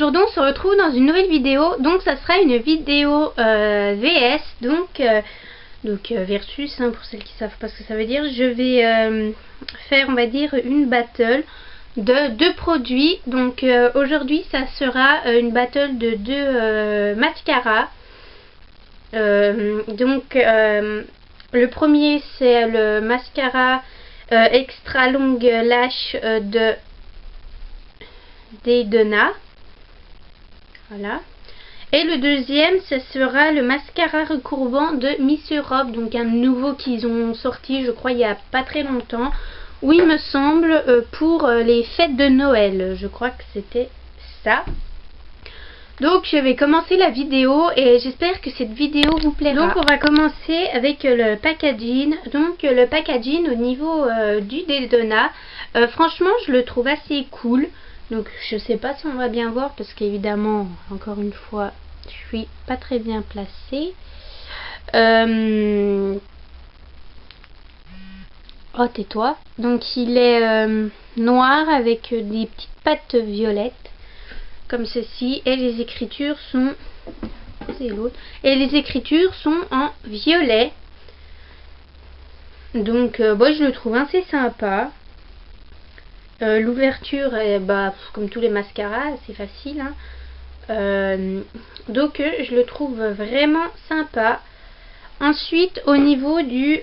aujourd'hui on se retrouve dans une nouvelle vidéo. Donc ça sera une vidéo VS, donc versus, hein, pour celles qui savent pas ce que ça veut dire. Je vais faire, on va dire, une battle de deux produits. Donc aujourd'hui ça sera une battle de deux mascaras. Le premier c'est le mascara extra longue lash de Dana. Voilà. Et le deuxième, ce sera le mascara recourbant de Miss Europe. Donc un nouveau qu'ils ont sorti, je crois, il n'y a pas très longtemps. Oui, il me semble, pour les fêtes de Noël. Je crois que c'était ça. Donc je vais commencer la vidéo et j'espère que cette vidéo vous plaira. Donc on va commencer avec le packaging. Donc le packaging au niveau du Dana, franchement je le trouve assez cool. Donc je sais pas si on va bien voir parce qu'évidemment, encore une fois, je suis pas très bien placée. Oh, tais-toi. Donc il est noir avec des petites pattes violettes comme ceci, et les écritures sont, c'est l'autre, et les écritures sont en violet. Donc moi je le trouve assez sympa. L'ouverture est comme tous les mascaras, c'est facile, hein. Donc je le trouve vraiment sympa. Ensuite au niveau du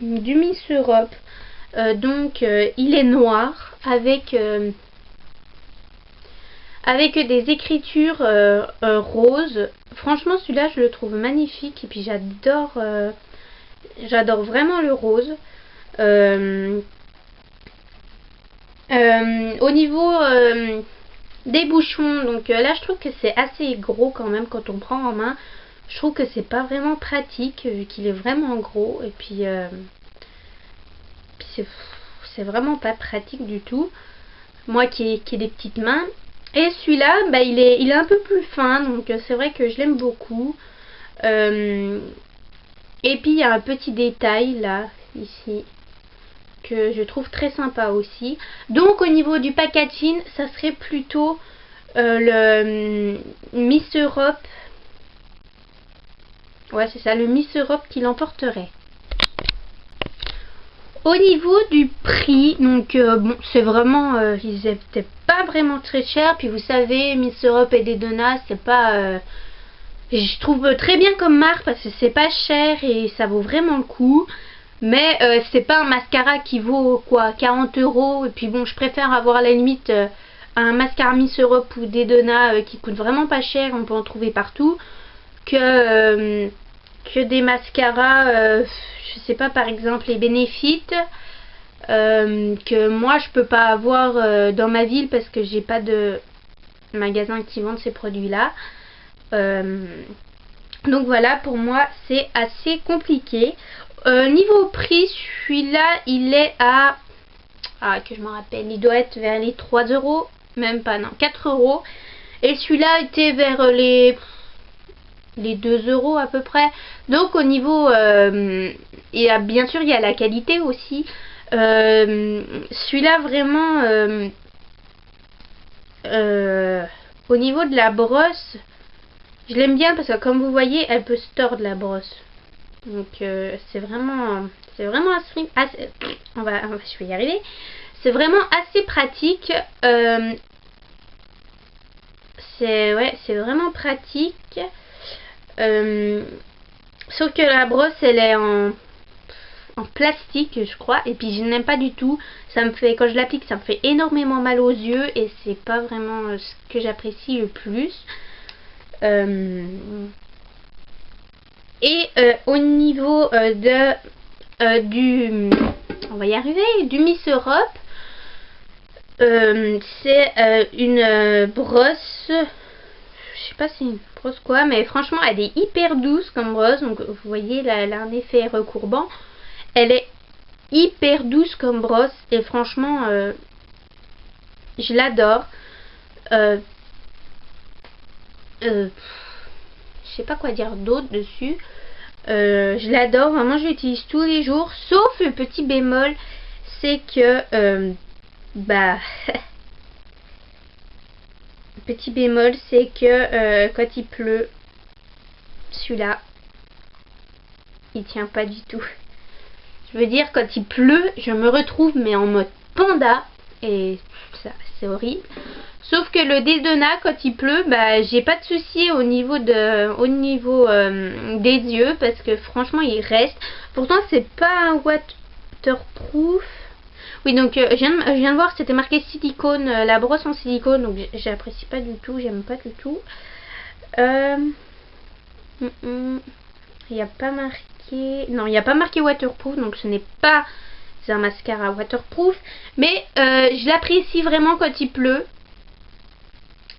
Miss Europe, il est noir avec des écritures roses. Franchement celui-là je le trouve magnifique et puis j'adore vraiment le rose. Au niveau des bouchons, donc là je trouve que c'est assez gros quand même quand on prend en main. Je trouve que c'est pas vraiment pratique vu qu'il est vraiment gros, et puis c'est vraiment pas pratique du tout. Moi qui ai des petites mains. Et celui-là, il est un peu plus fin, donc c'est vrai que je l'aime beaucoup. Et puis il y a un petit détail là, ici, que je trouve très sympa aussi. Donc au niveau du packaging, ça serait plutôt le Miss Europe. Ouais, c'est ça, le Miss Europe qui l'emporterait. Au niveau du prix, donc bon, c'est vraiment, ils étaient pas vraiment très chers. Puis vous savez, Miss Europe et Dana, c'est pas, je trouve très bien comme marque parce que c'est pas cher et ça vaut vraiment le coup. Mais c'est pas un mascara qui vaut quoi 40 €. Et puis bon, je préfère avoir à la limite un mascara Miss Europe ou Dana qui coûte vraiment pas cher, on peut en trouver partout, que des mascaras, je sais pas, par exemple les Benefit, que moi je peux pas avoir dans ma ville parce que j'ai pas de magasin qui vendent ces produits là. Donc voilà, pour moi c'est assez compliqué. Niveau prix, celui-là il est à, que je me rappelle, il doit être vers les 3 €, même pas, non, 4 €. Et celui-là était vers les 2 € à peu près. Donc au niveau, bien sûr il y a la qualité aussi. Celui-là vraiment, au niveau de la brosse, je l'aime bien parce que comme vous voyez, elle peut se tordre la brosse. Donc c'est vraiment assez, je vais y arriver. C'est vraiment assez pratique. C'est vraiment pratique. Sauf que la brosse elle est en plastique, je crois, et puis je n'aime pas du tout. Ça me fait, quand je l'applique, ça me fait énormément mal aux yeux et c'est pas vraiment ce que j'apprécie le plus. Et au niveau on va y arriver, du Miss Europe, c'est une brosse, je sais pas si c'est une brosse quoi, mais franchement elle est hyper douce comme brosse. Donc vous voyez là, elle a un effet recourbant, elle est hyper douce comme brosse et franchement je l'adore. Je sais pas quoi dire d'autre dessus. Je l'adore, vraiment je l'utilise tous les jours, sauf le petit bémol, c'est que petit bémol, c'est que quand il pleut, celui-là, il tient pas du tout. Je veux dire, quand il pleut, je me retrouve mais en mode panda et ça, c'est horrible. Sauf que le Dildona, quand il pleut, bah j'ai pas de soucis au niveau des yeux parce que franchement il reste. Pourtant c'est pas un waterproof. Oui, donc je viens de voir, c'était marqué silicone, la brosse en silicone, donc j'apprécie pas du tout, j'aime pas du tout. Il n'y a pas marqué, non, il n'y a pas marqué waterproof, donc ce n'est pas un mascara waterproof, mais je l'apprécie vraiment quand il pleut.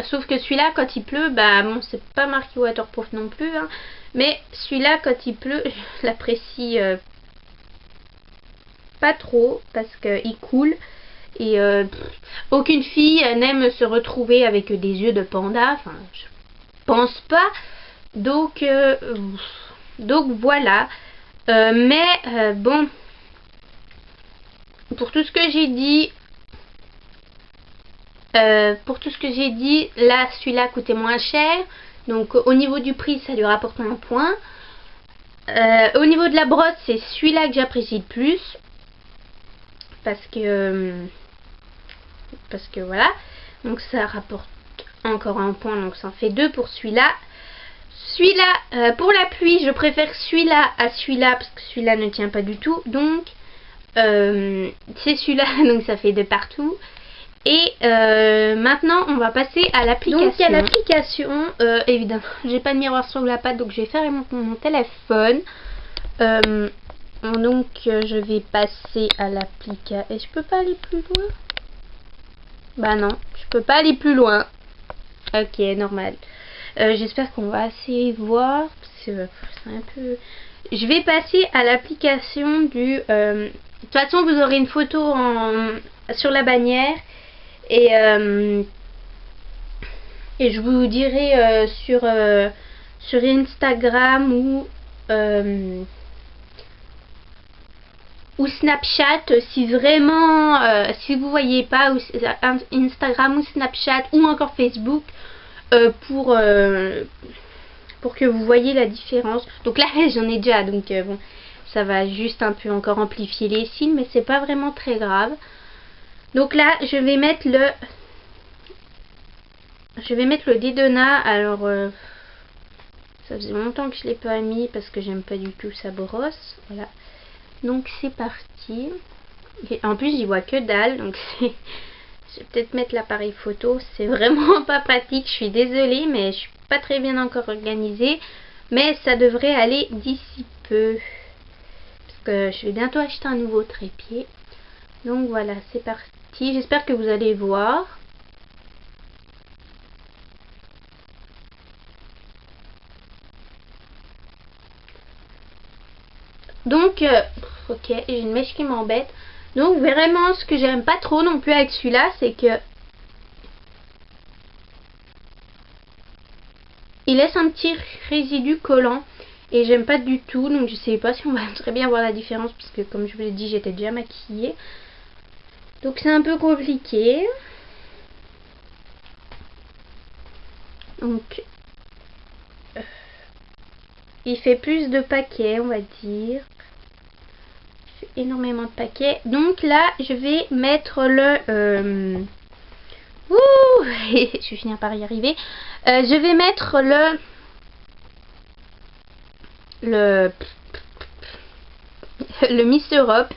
Sauf que celui-là, quand il pleut, bah bon, c'est pas marqué waterproof non plus, hein, mais celui-là, quand il pleut, je l'apprécie pas trop parce qu'il coule et aucune fille n'aime se retrouver avec des yeux de panda, enfin je pense pas, donc voilà. Mais bon, pour tout ce que j'ai dit, là celui-là coûtait moins cher, donc au niveau du prix ça lui rapporte un point. Au niveau de la brosse, c'est celui-là que j'apprécie le plus parce que voilà, donc ça rapporte encore un point, donc ça en fait 2 pour celui-là. Pour la pluie, je préfère celui-là à celui-là parce que celui-là ne tient pas du tout, donc c'est celui-là, donc ça fait 2 partout. Et maintenant on va passer à l'application. Donc il y a l'application, évidemment j'ai pas de miroir sur la patte, donc je vais faire mon téléphone. Donc je vais passer à l'application. Et je peux pas aller plus loin? Bah non, je peux pas aller plus loin. Ok, normal. J'espère qu'on va assez voir parce que c'est un peu... Je vais passer à l'application du... de toute façon vous aurez une photo sur la bannière et je vous dirai sur Instagram ou Snapchat si vraiment si vous voyez pas, ou Instagram ou Snapchat ou encore Facebook pour que vous voyez la différence. Donc là j'en ai déjà, donc bon, ça va juste un peu encore amplifier les signes, mais c'est pas vraiment très grave. Donc là je vais mettre le Dildona. Alors ça faisait longtemps que je l'ai pas mis parce que j'aime pas du tout sa brosse. Voilà, donc c'est parti. Et en plus j'y vois que dalle, donc je vais peut-être mettre l'appareil photo, c'est vraiment pas pratique, je suis désolée, mais je suis pas très bien encore organisée, mais ça devrait aller d'ici peu parce que je vais bientôt acheter un nouveau trépied. Donc voilà, c'est parti, j'espère que vous allez voir. Donc ok, j'ai une mèche qui m'embête. Donc vraiment ce que j'aime pas trop non plus avec celui-là, c'est que il laisse un petit résidu collant et j'aime pas du tout, donc je sais pas si on va très bien voir la différence parce que comme je vous l'ai dit j'étais déjà maquillée, donc c'est un peu compliqué. Donc il fait plus de paquets, on va dire, il fait énormément de paquets. Donc là je vais mettre le je vais finir par y arriver. Je vais mettre le Miss Europe.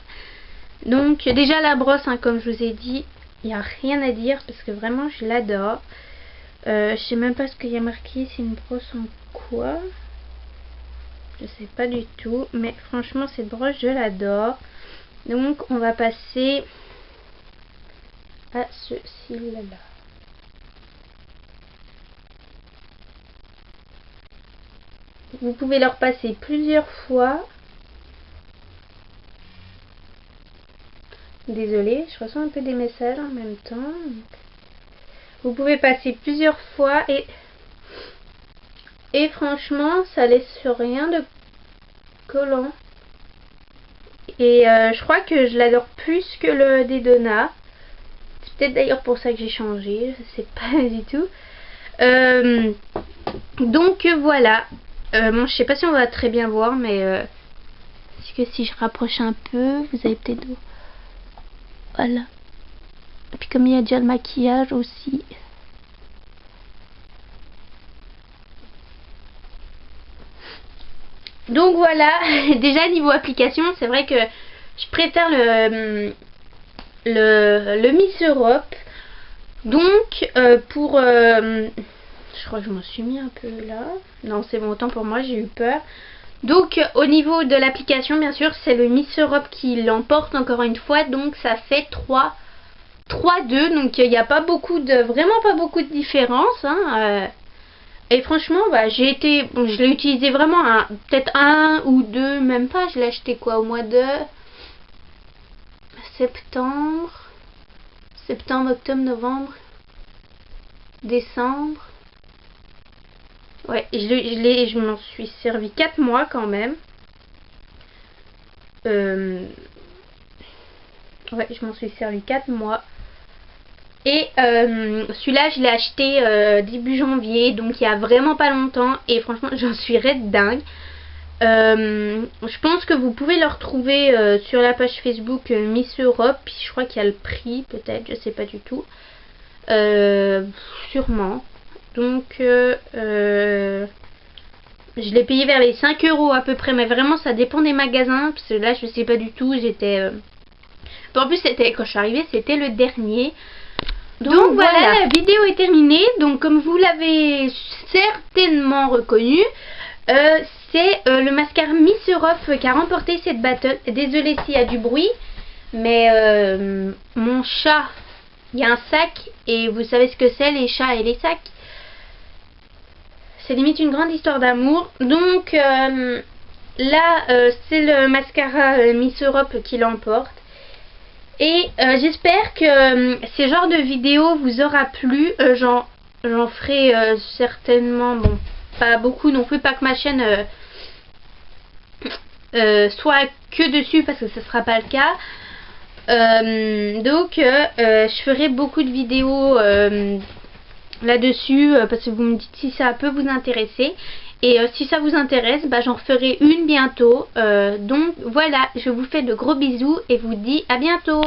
Donc déjà la brosse, hein, comme je vous ai dit, il n'y a rien à dire parce que vraiment je l'adore. Je sais même pas ce qu'il y a marqué, c'est une brosse en quoi, je sais pas du tout, mais franchement cette brosse je l'adore. Donc on va passer à ce cil-là. Vous pouvez leur passer plusieurs fois. Désolée, je reçois un peu des messages en même temps. Vous pouvez passer plusieurs fois et franchement ça laisse rien de collant. Et je crois que je l'adore plus que le Dildona. C'est peut-être d'ailleurs pour ça que j'ai changé, je sais pas du tout. Donc voilà. Bon, je sais pas si on va très bien voir, mais est-ce que si je rapproche un peu, vous avez peut-être... Voilà. Et puis comme il y a déjà le maquillage aussi. Donc voilà, déjà niveau application, c'est vrai que je préfère le Miss Europe. Donc pour... je crois que je m'en suis mis un peu là. Non, c'est bon, autant pour moi, j'ai eu peur. Donc au niveau de l'application, bien sûr, c'est le Miss Europe qui l'emporte encore une fois. Donc ça fait 3-2. Donc il n'y a pas beaucoup de... Vraiment pas beaucoup de différence. Hein, et franchement, bah, bon, je l'ai utilisé vraiment peut-être 1 ou 2, même pas. Je l'ai acheté quoi au mois de septembre, octobre, novembre, décembre. Ouais, je m'en suis servi 4 mois quand même. Ouais, je m'en suis servi 4 mois. Et celui-là, je l'ai acheté début janvier, donc il y a vraiment pas longtemps. Et franchement, j'en suis red dingue. Je pense que vous pouvez le retrouver sur la page Facebook Miss Europe. Puis je crois qu'il y a le prix, peut-être, je sais pas du tout. Sûrement. Donc, je l'ai payé vers les 5 € à peu près. Mais vraiment, ça dépend des magasins. Parce que là, je sais pas du tout. J'étais... En plus, quand je suis arrivée, c'était le dernier. Donc voilà, la vidéo est terminée. Donc comme vous l'avez certainement reconnu, c'est le mascara Miss Europe qui a remporté cette battle. Désolée s'il y a du bruit, mais mon chat, il y a un sac et vous savez ce que c'est les chats et les sacs. C'est limite une grande histoire d'amour. Donc là, c'est le mascara Miss Europe qui l'emporte. Et j'espère que ces genres de vidéos vous aura plu. J'en ferai certainement, bon, pas beaucoup non plus, pas que ma chaîne soit que dessus parce que ce sera pas le cas. Donc je ferai beaucoup de vidéos là-dessus parce que vous me dites si ça peut vous intéresser. Et si ça vous intéresse, bah, j'en ferai une bientôt. Donc voilà, je vous fais de gros bisous et vous dis à bientôt.